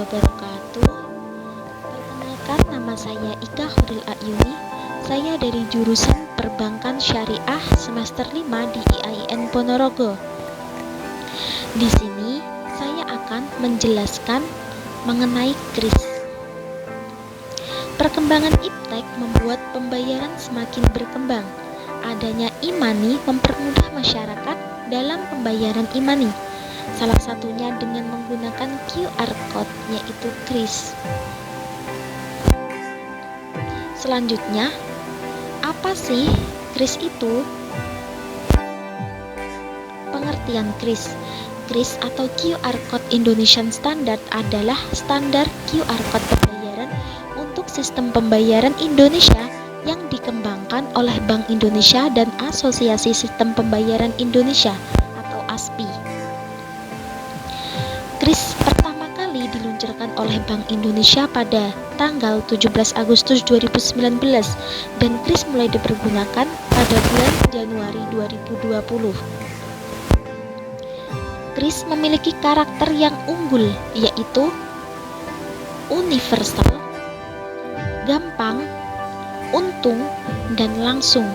wabarakatuh. Perkenalkan, nama saya Ika Huril Ayuni. Saya dari jurusan Perbankan Syariah semester 5 di IAIN Ponorogo. Di sini saya akan menjelaskan mengenai kris. Perkembangan iptek membuat pembayaran semakin berkembang. Adanya e-money mempermudah masyarakat dalam pembayaran e-money. Salah satunya dengan menggunakan QR code, yaitu kris. Selanjutnya, apa sih kris itu? Pengertian kris. Kris atau QR Code Indonesian Standard adalah standar QR Code pembayaran untuk sistem pembayaran Indonesia yang dikembangkan oleh Bank Indonesia dan Asosiasi Sistem Pembayaran Indonesia atau ASPI. Kris pertama kali diluncurkan oleh Bank Indonesia pada tanggal 17 Agustus 2019 dan kris mulai dipergunakan pada bulan Januari 2020. Kris memiliki karakter yang unggul, yaitu universal, gampang, untung, dan langsung.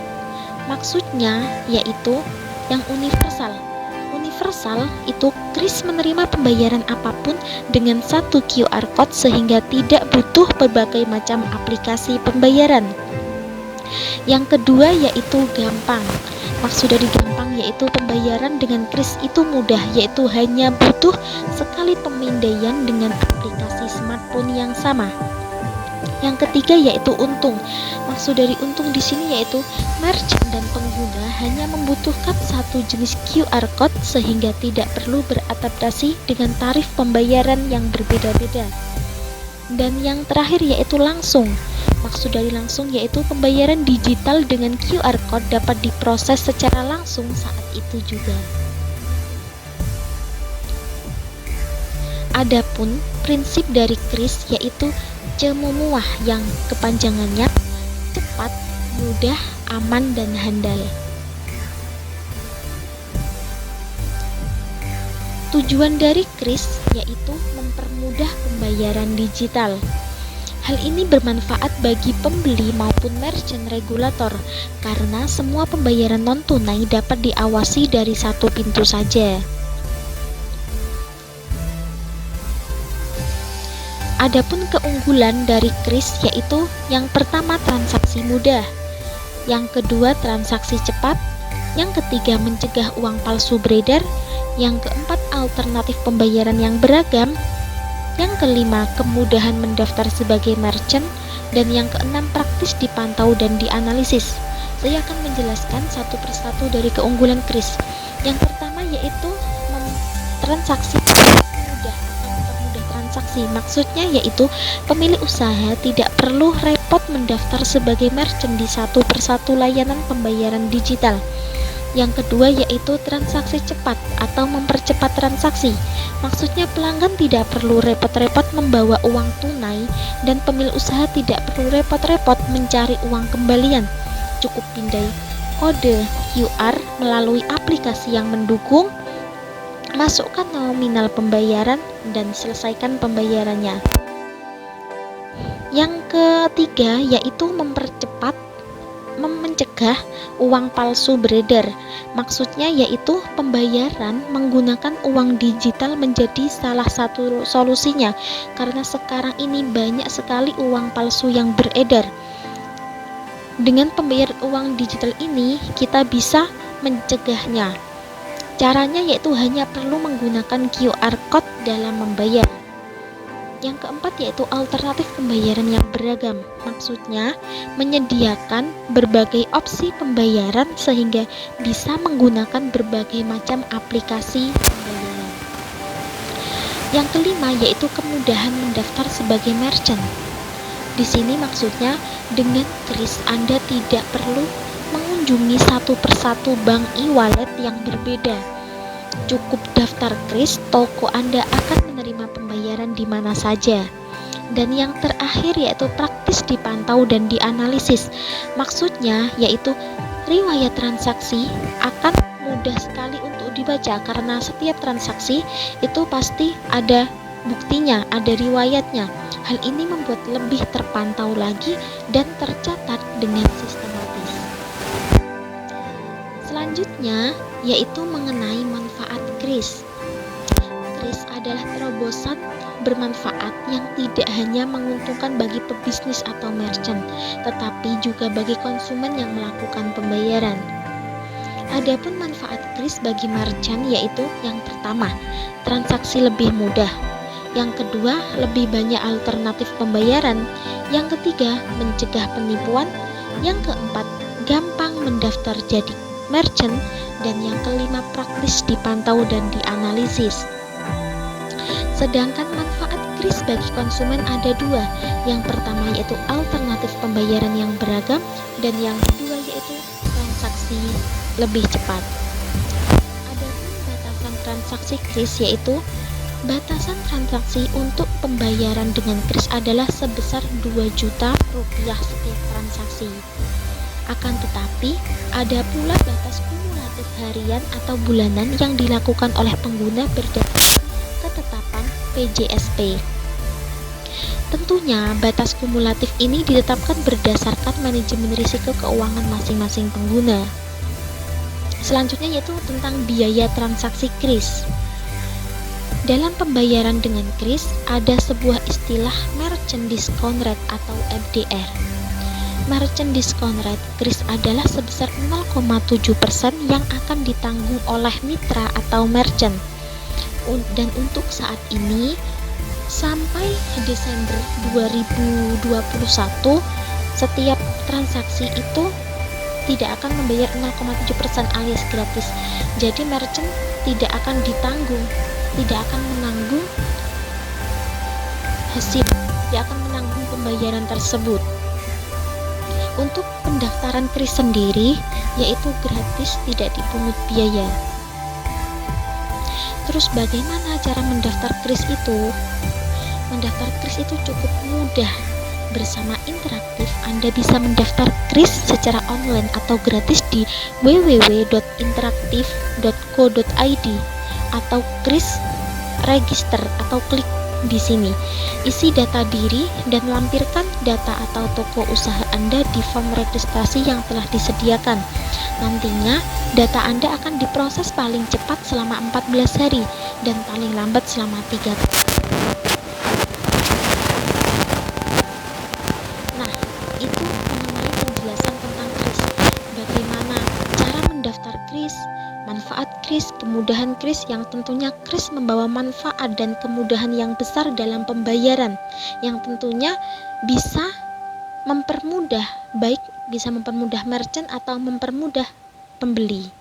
Maksudnya yaitu yang universal. Universal itu kris menerima pembayaran apapun dengan satu QR code sehingga tidak butuh berbagai macam aplikasi pembayaran. Yang kedua yaitu gampang. Maksud dari gampang yaitu pembayaran dengan kris itu mudah, yaitu hanya butuh sekali pemindaian dengan aplikasi smartphone yang sama. Yang ketiga yaitu untung. Maksud dari untung di sini yaitu merchant dan pengguna hanya membutuhkan satu jenis QR code sehingga tidak perlu beradaptasi dengan tarif pembayaran yang berbeda-beda. Dan yang terakhir yaitu langsung. Maksud dari langsung yaitu pembayaran digital dengan QR code dapat diproses secara langsung saat itu juga. Adapun prinsip dari kris yaitu cemumuah yang kepanjangannya cepat, mudah, aman, dan handal. Tujuan dari kris yaitu mempermudah pembayaran digital. Hal ini bermanfaat bagi pembeli maupun merchant regulator karena semua pembayaran non-tunai dapat diawasi dari satu pintu saja. Adapun keunggulan dari kris yaitu yang pertama transaksi mudah, yang kedua transaksi cepat, yang ketiga mencegah uang palsu beredar, yang keempat alternatif pembayaran yang beragam, yang kelima kemudahan mendaftar sebagai merchant, dan yang keenam praktis dipantau dan dianalisis. Saya akan menjelaskan satu persatu dari keunggulan kris. Yang pertama yaitu transaksi mudah atau mempermudah transaksi. Maksudnya yaitu pemilik usaha tidak perlu repot mendaftar sebagai merchant di satu persatu layanan pembayaran digital. Yang kedua yaitu transaksi cepat atau mempercepat transaksi. Maksudnya pelanggan tidak perlu repot-repot membawa uang tunai dan pemilik usaha tidak perlu repot-repot mencari uang kembalian. Cukup pindai kode QR melalui aplikasi yang mendukung, masukkan nominal pembayaran dan selesaikan pembayarannya. Yang ketiga yaitu mencegah uang palsu beredar. Maksudnya yaitu pembayaran menggunakan uang digital menjadi salah satu solusinya karena sekarang ini banyak sekali uang palsu yang beredar. Dengan pembayaran uang digital ini kita bisa mencegahnya. Caranya yaitu hanya perlu menggunakan QR code dalam membayar. Yang keempat yaitu alternatif pembayaran yang beragam. Maksudnya menyediakan berbagai opsi pembayaran sehingga bisa menggunakan berbagai macam aplikasi pembayaran. Yang kelima yaitu kemudahan mendaftar sebagai merchant. Di sini maksudnya dengan kris Anda tidak perlu mengunjungi satu persatu bank e-wallet yang berbeda. Cukup daftar kris, toko Anda akan menerima pembayaran di mana saja. Dan yang terakhir yaitu praktis dipantau dan dianalisis. Maksudnya yaitu riwayat transaksi akan mudah sekali untuk dibaca karena setiap transaksi itu pasti ada buktinya, ada riwayatnya. Hal ini membuat lebih terpantau lagi dan tercatat dengan sistematis. Selanjutnya yaitu mengenai manfaat kris. Kris adalah terobosan bermanfaat yang tidak hanya menguntungkan bagi pebisnis atau merchant, tetapi juga bagi konsumen yang melakukan pembayaran. Adapun manfaat kris bagi merchant yaitu yang pertama, transaksi lebih mudah. Yang kedua, lebih banyak alternatif pembayaran. Yang ketiga, mencegah penipuan. Yang keempat, gampang mendaftar jadi merchant. Dan yang kelima, praktis dipantau dan dianalisis. Sedangkan manfaat kris bagi konsumen ada dua. Yang pertama yaitu alternatif pembayaran yang beragam, dan yang kedua yaitu transaksi lebih cepat. Adapun batasan transaksi kris yaitu batasan transaksi untuk pembayaran dengan kris adalah sebesar 2 juta rupiah setiap transaksi. Akan tetapi, ada pula batas kumulatif harian atau bulanan yang dilakukan oleh pengguna berdasarkan ketetapan PJSP. Tentunya, batas kumulatif ini ditetapkan berdasarkan manajemen risiko keuangan masing-masing pengguna. Selanjutnya yaitu tentang biaya transaksi kris. Dalam pembayaran dengan kris, ada sebuah istilah Merchant Discount Rate atau MDR. Merchant Discount Rate kris adalah sebesar 0,7% yang akan ditanggung oleh mitra atau merchant. Dan untuk saat ini, sampai Desember 2021, setiap transaksi itu tidak akan membayar 0,7% alias gratis. Jadi merchant tidak akan menanggung hasil, tidak akan menanggung pembayaran tersebut. Untuk pendaftaran kris sendiri yaitu gratis, tidak dipungut biaya. Terus bagaimana cara mendaftar kris itu? Mendaftar kris itu cukup mudah. Bersama Interaktif, Anda bisa mendaftar kris secara online atau gratis di www.interaktif.co.id atau kris register atau klik di sini. Isi data diri dan lampirkan data atau toko usaha Anda di form registrasi yang telah disediakan. Nantinya data Anda akan diproses paling cepat selama 14 hari dan paling lambat selama 3 tahun. Nah, itu mengenai penjelasan tentang kris. Bagaimana cara mendaftar kris, manfaat kris, kemudahan kris, yang tentunya kris membawa manfaat dan kemudahan yang besar dalam pembayaran, yang tentunya bisa mempermudah, baik bisa mempermudah merchant atau mempermudah pembeli.